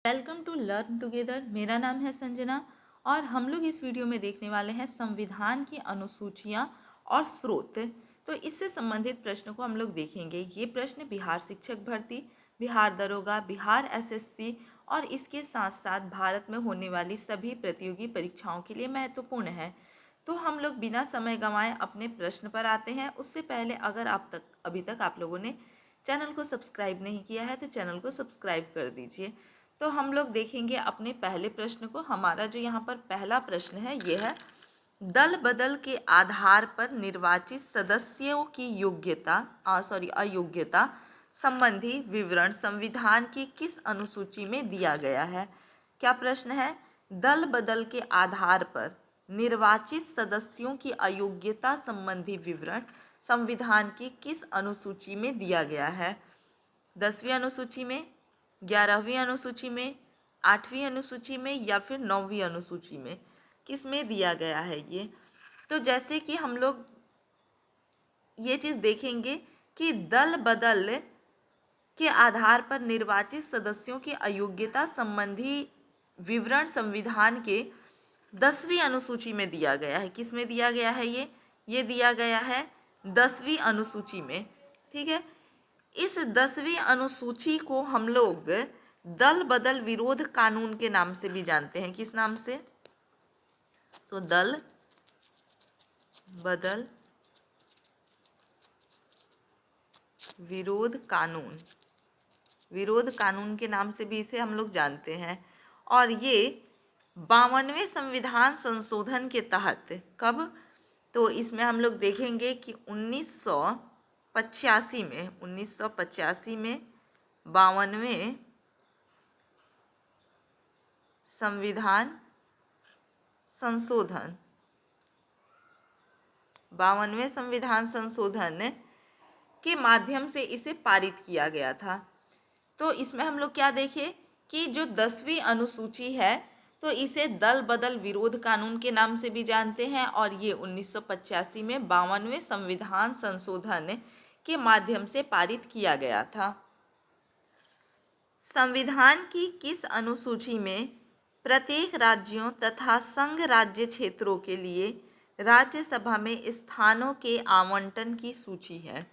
Welcome to learn together. मेरा नाम है संजना और हम लोग इस वीडियो में देखने वाले हैं संविधान की अनुसूचियां और स्रोत। तो इससे संबंधित प्रश्न को हम लोग देखेंगे। ये प्रश्न बिहार शिक्षक भर्ती, बिहार दरोगा, बिहार एसएससी और इसके साथ साथ भारत में होने वाली सभी प्रतियोगी परीक्षाओं के लिए महत्वपूर्ण है। तो हम लोग बिना समय गंवाए अपने प्रश्न पर आते हैं। उससे पहले अगर अभी तक आप लोगों ने चैनल को सब्सक्राइब नहीं किया है तो चैनल को सब्सक्राइब कर दीजिए। तो हम लोग देखेंगे अपने पहले प्रश्न को। हमारा जो यहाँ पर पहला प्रश्न है ये है, दल बदल के आधार पर निर्वाचित सदस्यों की अयोग्यता संबंधी विवरण संविधान की किस अनुसूची में दिया गया है। क्या प्रश्न है? दल बदल के आधार पर निर्वाचित सदस्यों की अयोग्यता संबंधी विवरण संविधान की किस अनुसूची में दिया गया है? 10वीं अनुसूची में, 11वीं अनुसूची में, 8वीं अनुसूची में या फिर 9वीं अनुसूची में? किस में दिया गया है ये? तो जैसे कि हम लोग ये चीज़ देखेंगे कि दल बदल के आधार पर निर्वाचित सदस्यों की अयोग्यता संबंधी विवरण संविधान के 10वीं अनुसूची में दिया गया है। किस में दिया गया है ये दिया गया है 10वीं अनुसूची में। ठीक है, इस 10वीं अनुसूची को हम लोग दल बदल विरोध कानून के नाम से भी जानते हैं। किस नाम से? तो दल बदल विरोध कानून के नाम से भी इसे हम लोग जानते हैं। और ये 52वें संविधान संशोधन के तहत, कब? तो इसमें हम लोग देखेंगे कि 1985 में 52वें संविधान संशोधन के माध्यम से इसे पारित किया गया था। तो इसमें हम लोग क्या देखें कि जो 10वीं अनुसूची है तो इसे दल बदल विरोध कानून के नाम से भी जानते हैं और ये 1985 में 52वें संविधान संशोधन के माध्यम से पारित किया गया था। संविधान की किस अनुसूची में प्रत्येक राज्यों तथा संघ राज्य क्षेत्रों के लिए राज्यसभा में स्थानों के आवंटन की सूची है?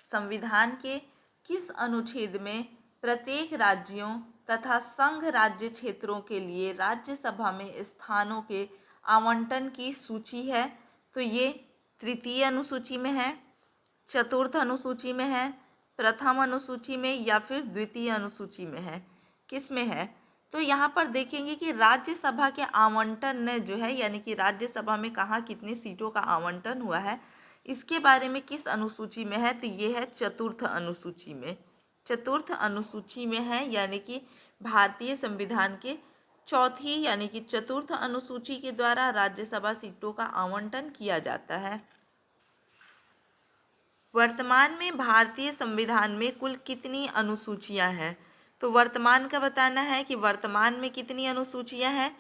संविधान के किस अनुच्छेद में प्रत्येक राज्यों तथा संघ राज्य क्षेत्रों के लिए राज्यसभा में स्थानों के आवंटन की सूची है? तो ये तृतीय अनुसूची में है, चतुर्थ अनुसूची में है, प्रथम अनुसूची में या फिर द्वितीय अनुसूची में है? किस में है? तो यहाँ पर देखेंगे कि राज्यसभा के आवंटन ने जो है, यानी कि राज्यसभा में कहाँ कितनी सीटों का आवंटन हुआ है, इसके बारे में किस अनुसूची में है? तो ये है चतुर्थ अनुसूची में। चतुर्थ अनुसूची में है, यानी कि भारतीय संविधान के चौथी यानी कि चतुर्थ अनुसूची के द्वारा राज्यसभा सीटों का आवंटन किया जाता है। वर्तमान में भारतीय संविधान में कुल कितनी अनुसूचियां हैं? तो वर्तमान का बताना है कि वर्तमान में कितनी अनुसूचियां हैं।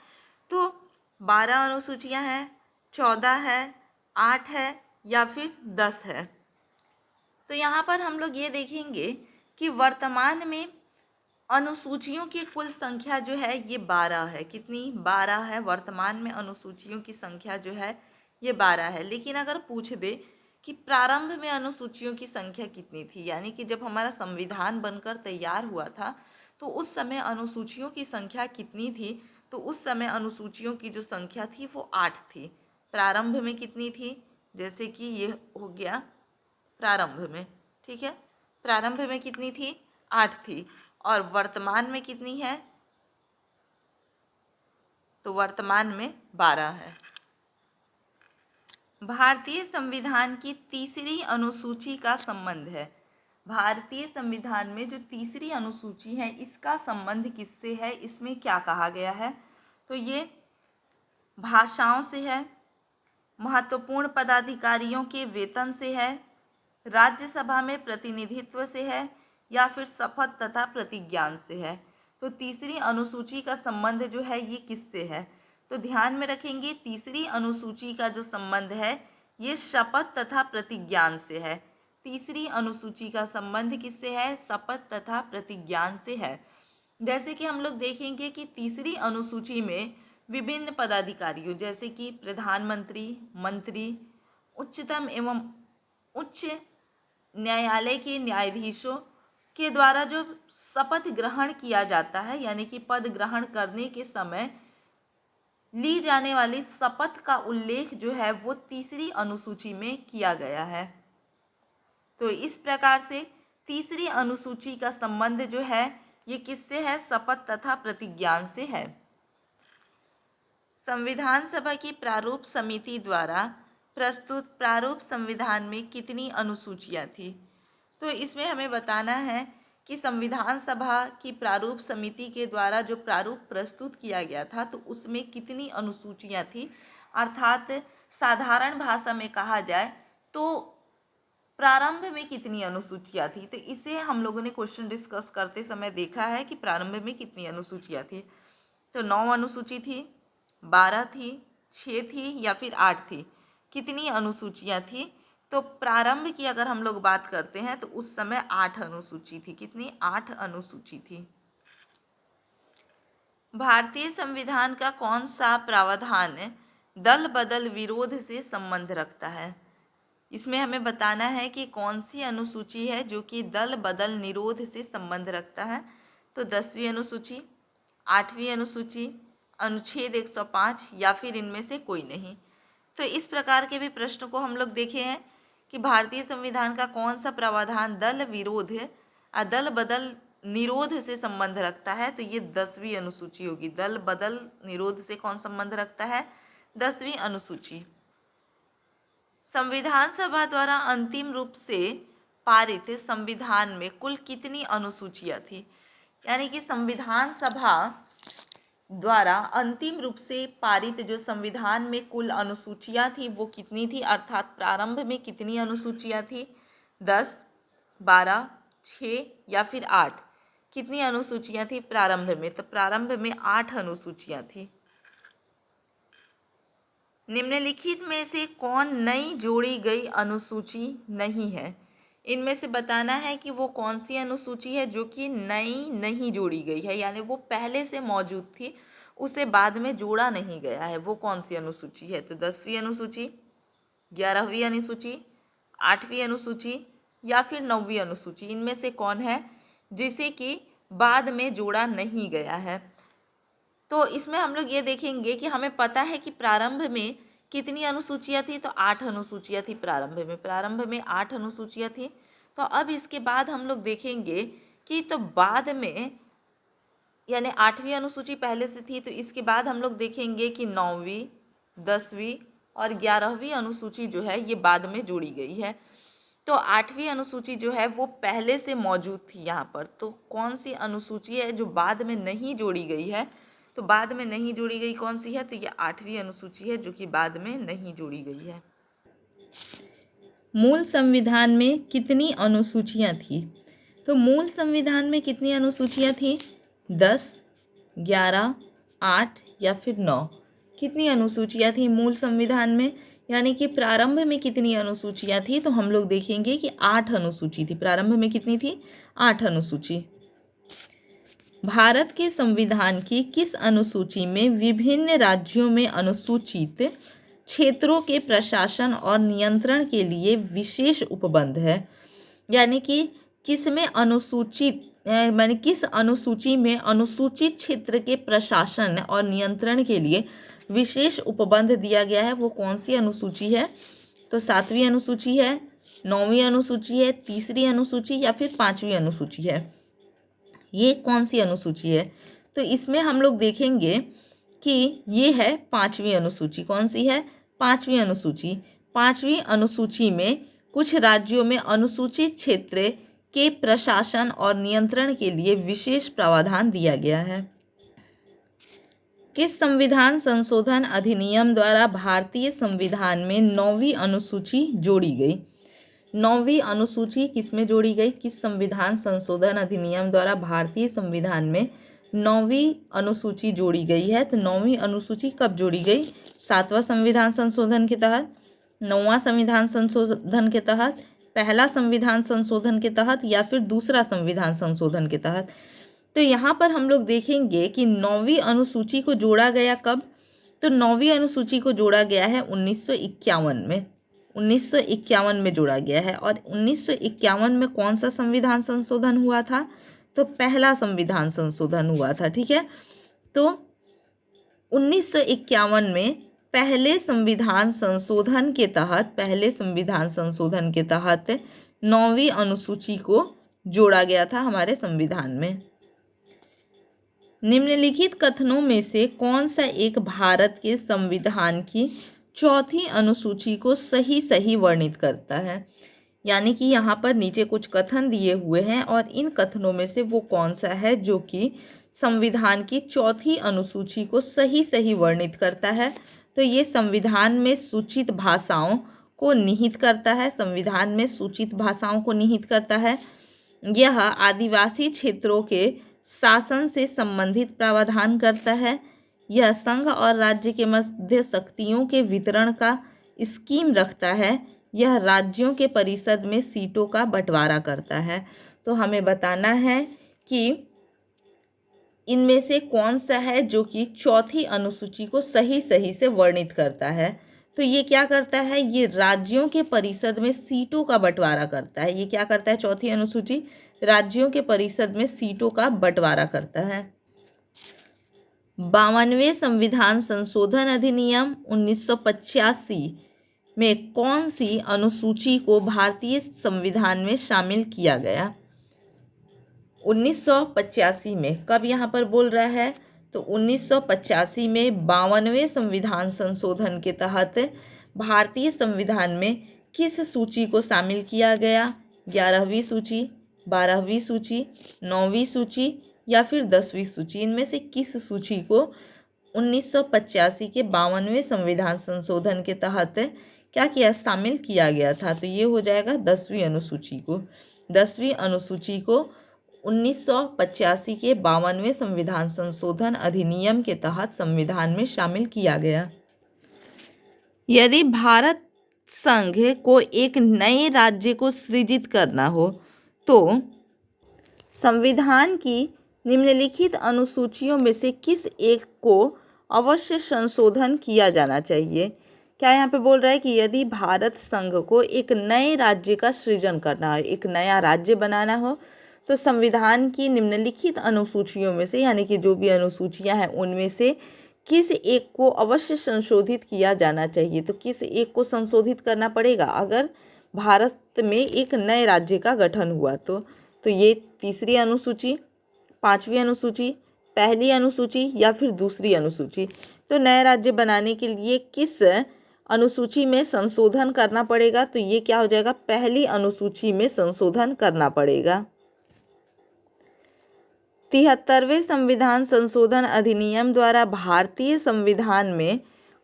तो 12 अनुसूचियां हैं, 14 है, 8 है या फिर 10 है? तो यहाँ पर हम लोग ये देखेंगे कि वर्तमान में अनुसूचियों की कुल संख्या जो है ये 12 है। कितनी? 12 है। वर्तमान में अनुसूचियों की संख्या जो है ये 12 है। लेकिन अगर पूछ दे कि प्रारंभ में अनुसूचियों की संख्या कितनी थी, यानी कि जब हमारा संविधान बनकर तैयार हुआ था तो उस समय अनुसूचियों की संख्या कितनी थी, तो उस समय अनुसूचियों की जो संख्या थी वो 8 थी। प्रारंभ में कितनी थी? जैसे कि ये हो गया प्रारंभ में, ठीक है, प्रारंभ में कितनी थी? 8 थी। और वर्तमान में कितनी है? तो वर्तमान में 12 है। भारतीय संविधान की तीसरी अनुसूची का संबंध है। भारतीय संविधान में जो तीसरी अनुसूची है इसका संबंध किससे है? इसमें क्या कहा गया है? तो ये भाषाओं से है, महत्वपूर्ण पदाधिकारियों के वेतन से है, राज्यसभा में प्रतिनिधित्व से है या फिर शपथ तथा प्रतिज्ञान से है? तो तीसरी अनुसूची का संबंध जो है ये किससे है? तो ध्यान में रखेंगे तीसरी अनुसूची का जो संबंध है ये शपथ तथा प्रतिज्ञान से है। तीसरी अनुसूची का संबंध किससे है? शपथ तथा प्रतिज्ञान से है। जैसे कि हम लोग देखेंगे कि तीसरी अनुसूची में विभिन्न पदाधिकारियों जैसे कि प्रधानमंत्री, मंत्री, उच्चतम एवं उच्च न्यायालय के न्यायाधीशों के द्वारा जो शपथ ग्रहण किया जाता है, यानी कि पद ग्रहण करने के समय ली जाने वाली शपथ का उल्लेख जो है वो तीसरी अनुसूची में किया गया है। तो इस प्रकार से तीसरी अनुसूची का संबंध जो है ये किससे है? शपथ तथा प्रतिज्ञान से है। संविधान सभा की प्रारूप समिति द्वारा प्रस्तुत प्रारूप संविधान में कितनी अनुसूचियां थी? तो इसमें हमें बताना है कि संविधान सभा की प्रारूप समिति के द्वारा जो प्रारूप प्रस्तुत किया गया था तो उसमें कितनी अनुसूचियां थी, अर्थात साधारण भाषा में कहा जाए तो प्रारंभ में कितनी अनुसूचियां थी। तो इसे हम लोगों ने क्वेश्चन डिस्कस करते समय देखा है कि प्रारंभ में कितनी अनुसूचियां थी। तो 9 अनुसूची थी, 12 थी, 6 थी या फिर 8 थी। कितनी अनुसूचियां थी? तो प्रारंभ की अगर हम लोग बात करते हैं तो उस समय 8 अनुसूची थी। कितनी? 8 अनुसूची थी। भारतीय संविधान का कौन सा प्रावधान दल बदल विरोध से संबंध रखता है? इसमें हमें बताना है कि कौन सी अनुसूची है जो कि दल बदल निरोध से संबंध रखता है। तो 10वीं अनुसूची, 8वीं अनुसूची, अनुच्छेद 105 या फिर इनमें से कोई नहीं। तो इस प्रकार के भी प्रश्न को हम लोग देखे हैं कि भारतीय संविधान का कौन सा प्रावधान दल विरोध दल बदल निरोध से संबंध रखता है। तो ये 10वीं अनुसूची होगी। दल बदल निरोध से कौन संबंध रखता है? 10वीं अनुसूची। संविधान सभा द्वारा अंतिम रूप से पारित संविधान में कुल कितनी अनुसूचियां थी? यानी कि संविधान सभा द्वारा अंतिम रूप से पारित जो संविधान में कुल अनुसूचियां थी वो कितनी थी, अर्थात प्रारंभ में कितनी अनुसूचियां थी? 10, 12, 6 या फिर 8। कितनी अनुसूचियां थी प्रारंभ में? तो प्रारंभ में 8 अनुसूचियां थी। निम्नलिखित में से कौन नई जोड़ी गई अनुसूची नहीं है? इनमें से बताना है कि वो कौन सी अनुसूची है जो कि नई नहीं जोड़ी गई है, यानी वो पहले से मौजूद थी, उसे बाद में जोड़ा नहीं गया है। वो कौन सी अनुसूची है? तो 10वीं अनुसूची, 11वीं अनुसूची, 8वीं अनुसूची या फिर 9वीं अनुसूची। इनमें से कौन है जिसे कि बाद में जोड़ा नहीं गया है? तो इसमें हम लोग ये देखेंगे कि हमें पता है कि प्रारंभ में कितनी अनुसूचियां थी। तो 8 अनुसूचियां थी प्रारंभ में 8 अनुसूचियां थी। तो अब इसके बाद हम लोग देखेंगे कि तो बाद में, यानी 8वीं अनुसूची पहले से थी, तो इसके बाद हम लोग देखेंगे कि 9वीं, 10वीं और 11वीं अनुसूची जो है ये बाद में जोड़ी गई है। तो 8वीं अनुसूची जो है वो पहले से मौजूद थी यहाँ पर। तो कौन सी अनुसूची है जो बाद में नहीं जोड़ी गई है? तो बाद में नहीं जोड़ी गई कौन सी है? तो ये 8वीं अनुसूची है जो कि बाद में नहीं जोड़ी गई है। मूल संविधान में कितनी अनुसूचियां थी? तो मूल संविधान में कितनी अनुसूचियां थी? 10, 11, 8 या फिर 9। कितनी अनुसूचियां थी मूल संविधान में? यानी कि प्रारंभ में कितनी अनुसूचियां थी? तो हम लोग देखेंगे कि 8 अनुसूची थी। प्रारंभ में कितनी थी? 8 अनुसूची। भारत के संविधान की किस अनुसूची में विभिन्न राज्यों में अनुसूचित क्षेत्रों के प्रशासन और नियंत्रण के लिए विशेष उपबंध है? यानी कि किसमें अनुसूचित माने किस अनुसूची में अनुसूचित क्षेत्र के प्रशासन और नियंत्रण के लिए विशेष उपबंध दिया गया है? वो कौन सी अनुसूची है? तो 7वीं अनुसूची है, 9वीं अनुसूची है, तीसरी अनुसूची या फिर 5वीं अनुसूची है? ये कौन सी अनुसूची है? तो इसमें हम लोग देखेंगे कि ये है 5वीं अनुसूची। कौन सी है? 5वीं अनुसूची। 5वीं अनुसूची में कुछ राज्यों में अनुसूचित क्षेत्र के प्रशासन और नियंत्रण के लिए विशेष प्रावधान दिया गया है। किस संविधान संशोधन अधिनियम द्वारा भारतीय संविधान में 9वीं अनुसूची जोड़ी गई? 9वीं अनुसूची किसमें जोड़ी गई? किस संविधान संशोधन अधिनियम द्वारा भारतीय संविधान में 9वीं अनुसूची जोड़ी गई है? तो 9वीं अनुसूची कब जोड़ी गई? 7वां संविधान संशोधन के तहत, 9वां संविधान संशोधन के तहत, पहला संविधान संशोधन के तहत या फिर दूसरा संविधान संशोधन के तहत? तो यहाँ पर हम लोग देखेंगे कि 9वीं अनुसूची को जोड़ा गया कब। तो 9वीं अनुसूची को जोड़ा गया है 1951 में। 1951 में जोड़ा गया है। और 1951 में कौन सा संविधान संशोधन हुआ था? तो पहला संविधान संशोधन हुआ था। ठीक है, तो 1951 में पहले संविधान संशोधन के तहत 9वीं अनुसूची को जोड़ा गया था हमारे संविधान में। निम्नलिखित कथनों में से कौन सा एक भारत के संविधान की चौथी अनुसूची को सही सही वर्णित करता है? यानी कि यहाँ पर नीचे कुछ कथन दिए हुए हैं और इन कथनों में से वो कौन सा है जो कि संविधान की चौथी अनुसूची को सही सही वर्णित करता है? तो ये संविधान में सूचित भाषाओं को निहित करता है। संविधान में सूचित भाषाओं को निहित करता है। यह आदिवासी क्षेत्रों के शासन से संबंधित प्रावधान करता है। यह संघ और राज्य के मध्य शक्तियों के वितरण का स्कीम रखता है। यह राज्यों के परिषद में सीटों का बंटवारा करता है। तो हमें बताना है कि इनमें से कौन सा है जो कि चौथी अनुसूची को सही सही से वर्णित करता है। तो ये क्या करता है? ये राज्यों के परिषद में सीटों का बंटवारा करता है। ये क्या करता है? चौथी अनुसूची राज्यों के परिषद में सीटों का बंटवारा करता है। 52वें संविधान संशोधन अधिनियम 1985 में कौन सी अनुसूची को भारतीय संविधान में शामिल किया गया? 1985 में कब यहाँ पर बोल रहा है? तो 1985 में 52वें संविधान संशोधन के तहत भारतीय संविधान में किस सूची को शामिल किया गया? 11वीं सूची, 12वीं सूची, 9वीं सूची या फिर 10वीं सूची? इनमें से किस सूची को 1985 के 52वें संविधान संशोधन के तहत क्या किया? शामिल किया गया था। तो ये हो जाएगा 10वीं अनुसूची को। 10वीं अनुसूची को 1985 के 52वें संविधान संशोधन अधिनियम के तहत संविधान में शामिल किया गया। यदि भारत संघ को एक नए राज्य को सृजित करना हो तो संविधान की निम्नलिखित अनुसूचियों में से किस एक को अवश्य संशोधन किया जाना चाहिए? क्या यहाँ पे बोल रहा है कि यदि भारत संघ को एक नए राज्य का सृजन करना हो, एक नया राज्य बनाना हो, तो संविधान की निम्नलिखित अनुसूचियों में से यानी कि जो भी अनुसूचियां हैं उनमें से किस एक को अवश्य संशोधित किया जाना चाहिए? तो किस एक को संशोधित करना पड़ेगा अगर भारत में एक नए राज्य का गठन हुआ तो ये तीसरी अनुसूची, 5वीं अनुसूची, पहली अनुसूची या फिर दूसरी अनुसूची? तो नए राज्य बनाने के लिए किस अनुसूची में संशोधन करना पड़ेगा? तो ये क्या हो जाएगा? पहली अनुसूची में संशोधन करना पड़ेगा। 73वें संविधान संशोधन अधिनियम द्वारा भारतीय संविधान में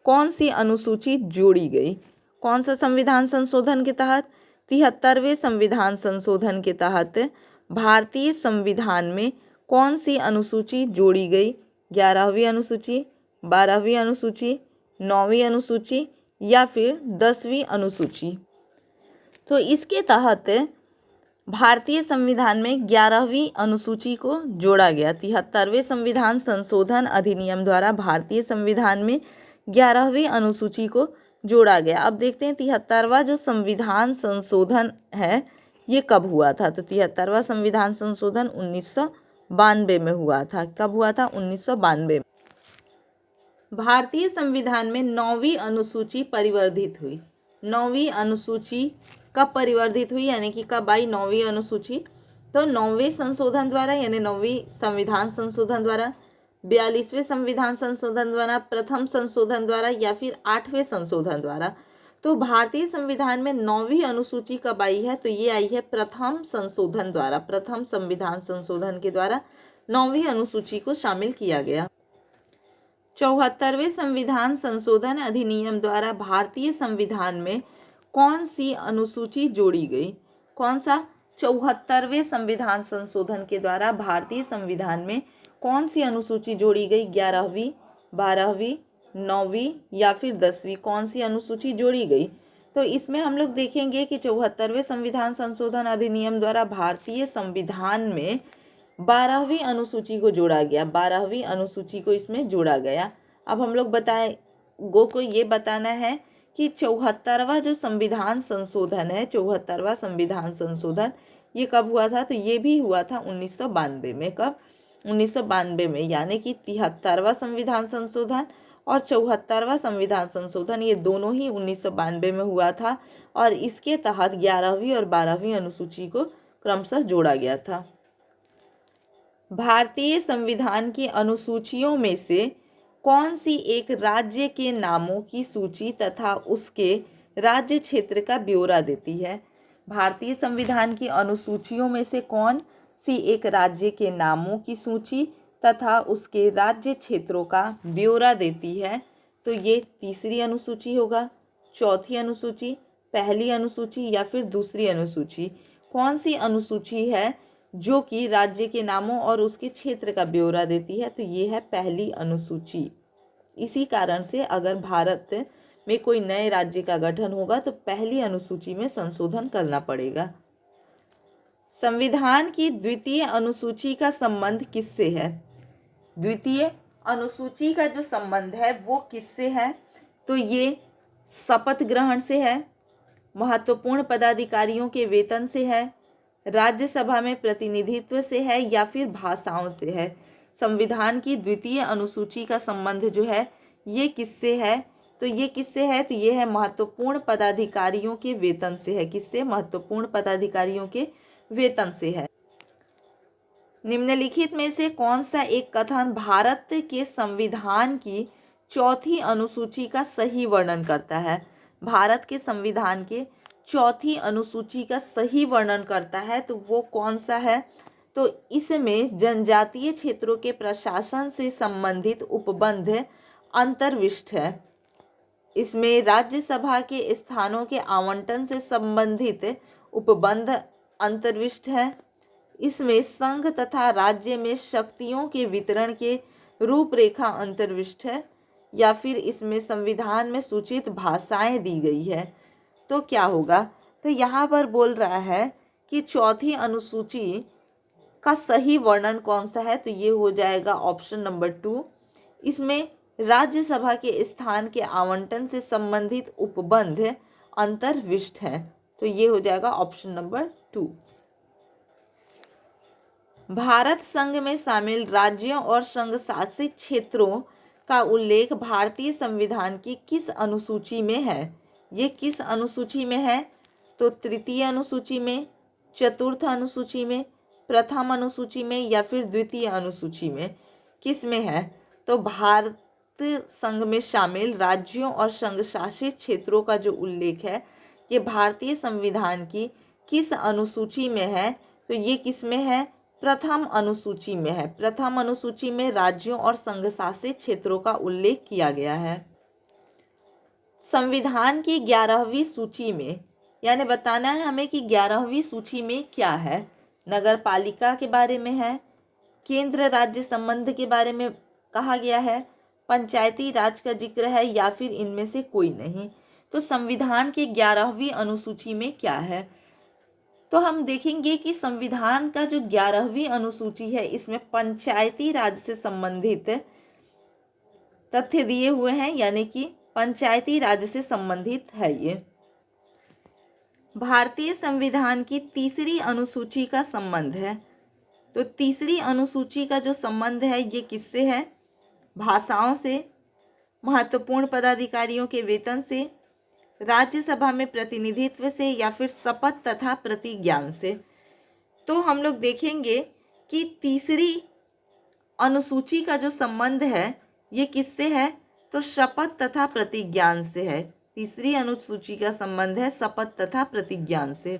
कौन सी अनुसूची जोड़ी गई? कौन सा संविधान संशोधन के तहत? 73वें संविधान संशोधन के तहत भारतीय संविधान में कौन सी अनुसूची जोड़ी गई? 11वीं अनुसूची, 12वीं अनुसूची, 9वीं अनुसूची या फिर 10वीं अनुसूची? तो इसके तहत भारतीय संविधान में 11वीं अनुसूची को जोड़ा गया। 73वें संविधान संशोधन अधिनियम द्वारा भारतीय संविधान में 11वीं अनुसूची को जोड़ा गया। अब देखते हैं 73वां जो संविधान संशोधन है ये कब हुआ था? तो 73वां संविधान संशोधन 1992 में हुआ था। कब हुआ था? 1992। भारतीय संविधान में 9वीं अनुसूची परिवर्धित हुई। 9वीं अनुसूची कब परिवर्धित हुई यानी कि कब आई 9वीं अनुसूची? तो 9वें संशोधन द्वारा यानी 9वीं संविधान संशोधन द्वारा, 42वें संविधान संशोधन द्वारा, प्रथम संशोधन द्वारा या फिर 8वें संशोधन द्वारा। तो भारतीय संविधान में 9वीं अनुसूची कब आई है? तो ये आई है प्रथम संशोधन द्वारा। प्रथम संविधान संशोधन के द्वारा 9वीं अनुसूची को शामिल किया गया। 74वें संविधान संशोधन अधिनियम द्वारा भारतीय संविधान में कौन सी अनुसूची जोड़ी गई? कौन सा? 74वें संविधान संशोधन के द्वारा भारतीय संविधान में कौन सी अनुसूची जोड़ी गई? 11वीं, 12वीं, 9वीं या फिर 10वीं? कौन सी अनुसूची जोड़ी गई? तो इसमें हम लोग देखेंगे कि 74वें संविधान संशोधन अधिनियम द्वारा भारतीय संविधान में 12वीं अनुसूची को जोड़ा गया, 12वीं अनुसूची को इसमें जोड़ा गया। अब हम लोग को ये बताना है कि 74वां जो संविधान संशोधन है, 74वां संविधान संशोधन ये कब हुआ था? तो ये भी हुआ था 1992 में। कब? 1992 में, यानी कि 73वां संविधान संशोधन और 74वां संविधान संशोधन ये दोनों ही 1992 में हुआ था और इसके तहत 11वीं और 12वीं अनुसूची को क्रमशः जोड़ा गया था। भारतीय संविधान की अनुसूचियों में से कौन सी एक राज्य के नामों की सूची तथा उसके राज्य क्षेत्र का ब्यौरा देती है? भारतीय संविधान की अनुसूचियों में से कौन सी एक राज्य के नामों की सूची तथा उसके राज्य क्षेत्रों का ब्यौरा देती है? तो ये तीसरी अनुसूची होगा, चौथी अनुसूची, पहली अनुसूची या फिर दूसरी अनुसूची। कौन सी अनुसूची है जो कि राज्य के नामों और उसके क्षेत्र का ब्यौरा देती है? तो ये है पहली अनुसूची। इसी कारण से अगर भारत में कोई नए राज्य का गठन होगा तो पहली अनुसूची में संशोधन करना पड़ेगा। संविधान की द्वितीय अनुसूची का संबंध किससे है? द्वितीय अनुसूची का जो संबंध है वो किससे है? तो ये शपथ ग्रहण से है, महत्वपूर्ण पदाधिकारियों के वेतन से है, राज्यसभा में प्रतिनिधित्व से है या फिर भाषाओं से है। संविधान की द्वितीय अनुसूची का संबंध जो है ये किससे है? तो ये किससे है? तो ये है महत्वपूर्ण पदाधिकारियों के वेतन से है। किससे? महत्वपूर्ण पदाधिकारियों के वेतन से है। निम्नलिखित में से कौन सा एक कथन भारत के संविधान की चौथी अनुसूची का सही वर्णन करता है? भारत के संविधान के चौथी अनुसूची का सही वर्णन करता है तो वो कौन सा है? तो इसमें जनजातीय क्षेत्रों के प्रशासन से संबंधित उपबंध अंतर्विष्ट है। इसमें राज्यसभा के स्थानों के आवंटन से संबंधित उपबंध अंतर्विष्ट है। इसमें संघ तथा राज्य में शक्तियों के वितरण के रूपरेखा अंतर्विष्ट है या फिर इसमें संविधान में सूचित भाषाएं दी गई है। तो क्या होगा? तो यहाँ पर बोल रहा है कि चौथी अनुसूची का सही वर्णन कौन सा है? तो ये हो जाएगा ऑप्शन नंबर 2। इसमें राज्यसभा के स्थान के आवंटन से संबंधित उपबंध अंतर्विष्ट है। तो ये हो जाएगा ऑप्शन नंबर 2। भारत संघ में शामिल राज्यों और संघ शासित क्षेत्रों का उल्लेख भारतीय संविधान की किस अनुसूची में है? ये किस अनुसूची में है? तो तृतीय अनुसूची में, चतुर्थ अनुसूची में, प्रथम अनुसूची में या फिर द्वितीय अनुसूची में? किस में है? तो भारत संघ में शामिल राज्यों और संघ शासित क्षेत्रों का जो उल्लेख है ये भारतीय संविधान की किस अनुसूची में है? तो ये किस में है? प्रथम अनुसूची में है। प्रथम अनुसूची में राज्यों और संघ शासित क्षेत्रों का उल्लेख किया गया है। संविधान की 11वीं सूची में, यानी बताना है हमें कि 11वीं सूची में क्या है। नगर पालिका के बारे में है, केंद्र राज्य संबंध के बारे में कहा गया है, पंचायती राज का जिक्र है या फिर इनमें से कोई नहीं। तो संविधान की 11वीं अनुसूची में क्या है? तो हम देखेंगे कि संविधान का जो 11वीं अनुसूची है इसमें पंचायती राज से संबंधित तथ्य दिए हुए हैं, यानी कि पंचायती राज से संबंधित है ये। भारतीय संविधान की तीसरी अनुसूची का संबंध है। तो तीसरी अनुसूची का जो संबंध है ये किससे है? भाषाओं से, महत्वपूर्ण पदाधिकारियों के वेतन से, राज्यसभा में प्रतिनिधित्व से या फिर शपथ तथा प्रतिज्ञान से। तो हम लोग देखेंगे कि तीसरी अनुसूची का जो संबंध है ये किससे है? तो शपथ तथा प्रतिज्ञान से है। तीसरी अनुसूची का संबंध है शपथ तथा प्रतिज्ञान से।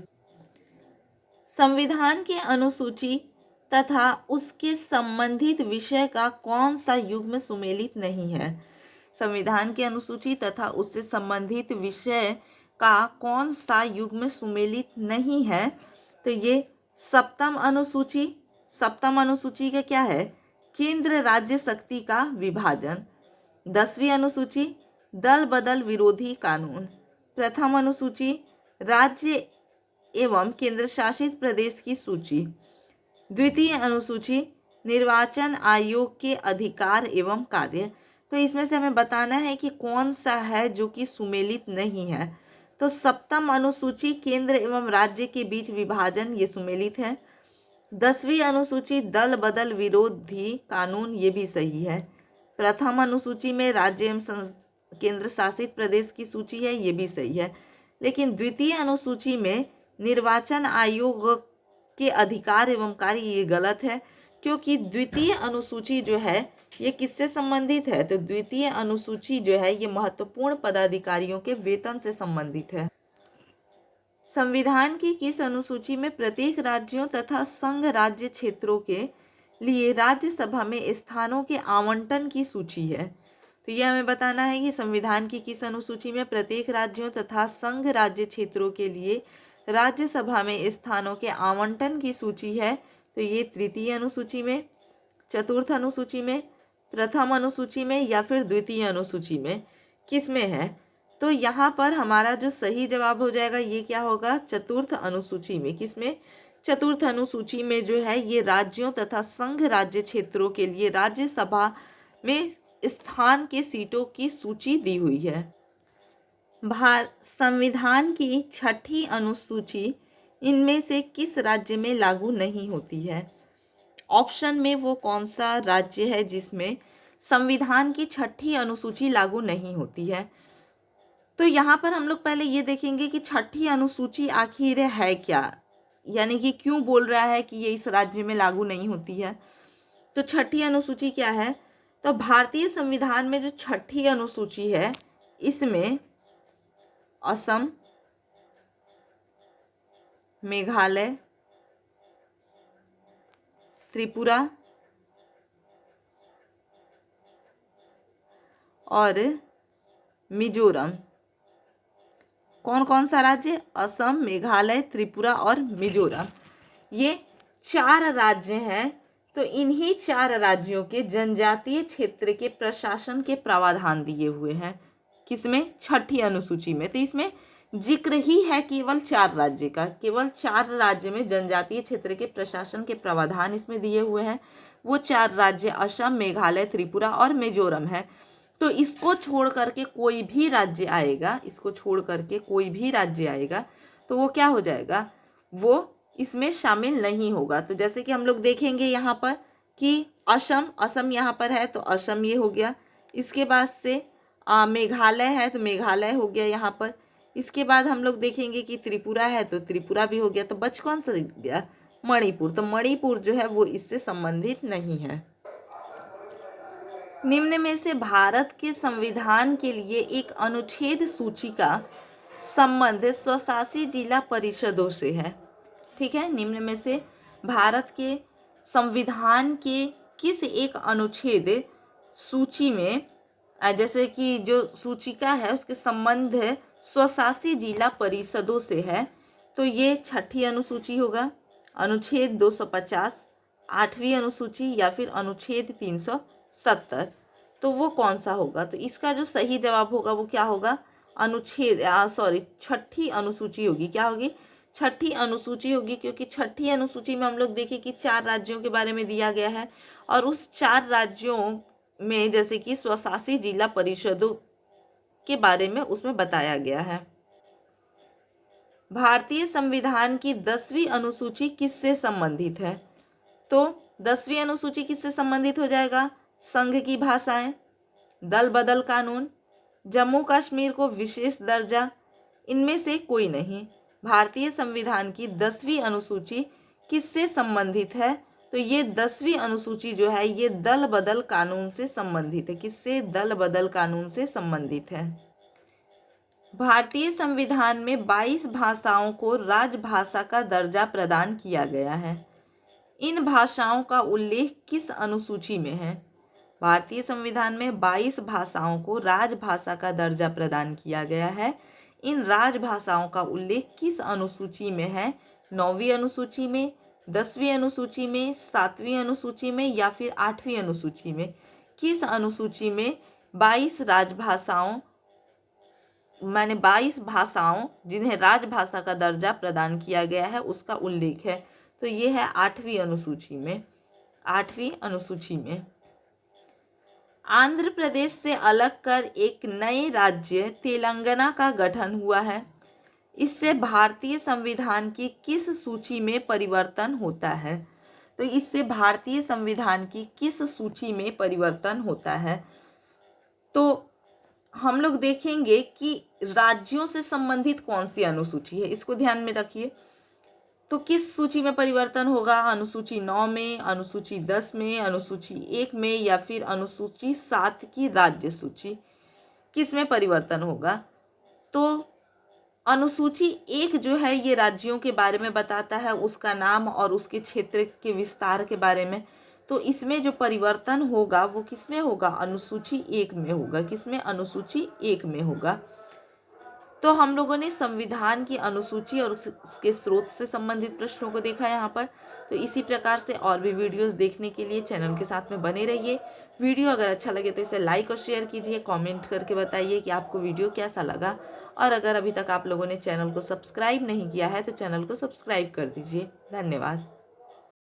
संविधान की अनुसूची तथा उसके संबंधित विषय का कौन सा युग्म सुमेलित नहीं है? संविधान की अनुसूची तथा उससे संबंधित विषय का कौन सा युग्म सुमेलित नहीं है? तो ये सप्तम अनुसूची। सप्तम अनुसूची का क्या है? केंद्र राज्य शक्ति का विभाजन। 10वीं अनुसूची दल बदल विरोधी कानून। प्रथम अनुसूची राज्य एवं केंद्र शासित प्रदेश की सूची। द्वितीय अनुसूची निर्वाचन आयोग के अधिकार एवं कार्य। तो इसमें से हमें बताना है कि कौन सा है जो कि सुमेलित नहीं है। तो सप्तम अनुसूची केंद्र एवं राज्य के बीच विभाजन, ये सुमेलित है। 10वीं अनुसूची दल बदल विरोधी कानून, ये भी सही है। प्रथम अनुसूची में राज्य एवं केंद्र शासित प्रदेश की सूची है, ये भी सही है। लेकिन द्वितीय अनुसूची में निर्वाचन आयोग के अधिकार एवं कार्य, ये गलत है, क्योंकि द्वितीय अनुसूची जो है ये किससे संबंधित है? तो द्वितीय अनुसूची जो है ये महत्वपूर्ण पदाधिकारियों के वेतन से संबंधित है। संविधान की किस अनुसूची में प्रत्येक राज्यों तथा संघ राज्य क्षेत्रों के लिए राज्यसभा में स्थानों के आवंटन की सूची है? तो यह हमें बताना है कि संविधान की किस अनुसूची में प्रत्येक राज्यों तथा संघ राज्य क्षेत्रों के लिए राज्यसभा में स्थानों के आवंटन की सूची है। तो ये तृतीय अनुसूची में, चतुर्थ अनुसूची में, प्रथम अनुसूची में या फिर द्वितीय अनुसूची में, किस में है? तो यहाँ पर हमारा जो सही जवाब हो जाएगा ये क्या होगा? चतुर्थ अनुसूची में। किसमें? चतुर्थ अनुसूची में जो है ये राज्यों तथा संघ राज्य क्षेत्रों के लिए राज्यसभा में स्थान के सीटों की सूची दी हुई है। संविधान की छठी अनुसूची इनमें से किस राज्य में लागू नहीं होती है? ऑप्शन में वो कौन सा राज्य है जिसमें संविधान की छठी अनुसूची लागू नहीं होती है? तो यहाँ पर हम लोग पहले ये देखेंगे कि छठी अनुसूची आखिर है क्या, यानी कि क्यों बोल रहा है कि ये इस राज्य में लागू नहीं होती है। तो छठी अनुसूची क्या है? तो भारतीय संविधान में जो छठी अनुसूची है इसमें असम, मेघालय, त्रिपुरा और मिजोरम, कौन कौन सा राज्य? असम, मेघालय, त्रिपुरा और मिजोरम, ये 4 राज्य हैं। तो इन्हीं 4 राज्यों के जनजातीय क्षेत्र के प्रशासन के प्रावधान दिए हुए हैं। किसमें? छठी अनुसूची में। तो इसमें जिक्र ही है केवल 4 राज्य का, केवल 4 राज्य में जनजातीय क्षेत्र के प्रशासन के प्रावधान इसमें दिए हुए हैं। वो 4 राज्य असम, मेघालय, त्रिपुरा और मिजोरम है। तो इसको छोड़ करके कोई भी राज्य आएगा, इसको छोड़ करके कोई भी राज्य आएगा तो वो क्या हो जाएगा? वो इसमें शामिल नहीं होगा। तो जैसे कि हम लोग देखेंगे यहाँ पर कि असम यहाँ पर है तो असम ये हो गया। इसके बाद से मेघालय है तो मेघालय हो गया यहाँ पर। इसके बाद हम लोग देखेंगे कि त्रिपुरा है तो त्रिपुरा भी हो गया। तो बच कौन सा गया? मणिपुर। तो मणिपुर जो है वो इससे संबंधित नहीं है। निम्न में से भारत के संविधान के लिए एक अनुच्छेद सूची का संबंध स्वशासी जिला परिषदों से है। ठीक है, निम्न में से भारत के संविधान के किस एक अनुच्छेद सूची में, जैसे कि जो सूचिका है उसके संबंध स्वशासी जिला परिषदों से है, तो ये छठी अनुसूची होगा, अनुच्छेद 250, 8वीं अनुसूची या फिर अनुच्छेद 370। तो वो कौन सा होगा? तो इसका जो सही जवाब होगा वो क्या होगा? छठी अनुसूची होगी। क्या होगी? छठी अनुसूची होगी, क्योंकि छठी अनुसूची में हम लोग देखें कि 4 राज्यों के बारे में दिया गया है और उस 4 राज्यों में जैसे कि स्वशासी जिला परिषदों के बारे में उसमें बताया गया है। भारतीय संविधान की 10वीं अनुसूची किससे संबंधित है? तो 10वीं अनुसूची किससे संबंधित हो जाएगा? संघ की भाषाएं, दल बदल कानून, जम्मू कश्मीर को विशेष दर्जा, इनमें से कोई नहीं। भारतीय संविधान की 10वीं अनुसूची किससे संबंधित है? तो ये 10वीं अनुसूची जो है ये दल बदल कानून से संबंधित है। किससे? दल बदल कानून से संबंधित है। भारतीय संविधान में 22 भाषाओं को राजभाषा का दर्जा प्रदान किया गया है। इन भाषाओं का उल्लेख किस अनुसूची में है? भारतीय संविधान में 22 भाषाओं को राजभाषा का दर्जा प्रदान किया गया है। इन राजभाषाओं का उल्लेख किस अनुसूची में है? 9वीं अनुसूची में, 10वीं अनुसूची में, 7वीं अनुसूची में या फिर 8वीं अनुसूची में? किस अनुसूची में 22 राजभाषाओं 22 भाषाओं जिन्हें राजभाषा का दर्जा प्रदान किया गया है उसका उल्लेख है? तो ये है 8वीं अनुसूची में। 8वीं अनुसूची में आंध्र प्रदेश से अलग कर एक नए राज्य तेलंगाना का गठन हुआ है। इससे भारतीय संविधान की किस सूची में परिवर्तन होता है? तो इससे भारतीय संविधान की किस सूची में परिवर्तन होता है? तो हम लोग देखेंगे कि राज्यों से संबंधित कौन सी अनुसूची है, इसको ध्यान में रखिए। तो किस सूची में परिवर्तन होगा? अनुसूची 9 में, अनुसूची 10 में, अनुसूची 1 में, या फिर अनुसूची 7 की राज्य सूची, किस में परिवर्तन होगा? तो अनुसूची 1 जो है ये राज्यों के बारे में बताता है, उसका नाम और उसके क्षेत्र के विस्तार के बारे में। तो इसमें जो परिवर्तन होगा वो किस में होगा? अनुसूची 1 में होगा। किस में? अनुसूची 1 में होगा। तो हम लोगों ने संविधान की अनुसूची और उसके स्रोत से संबंधित प्रश्नों को देखा यहाँ पर। तो इसी प्रकार से और भी वीडियोस देखने के लिए चैनल के साथ में बने रहिए। वीडियो अगर अच्छा लगे तो इसे लाइक और शेयर कीजिए, कमेंट करके बताइए कि आपको वीडियो कैसा लगा। और अगर अभी तक आप लोगों ने चैनल को सब्सक्राइब नहीं किया है तो चैनल को सब्सक्राइब कर दीजिए। धन्यवाद।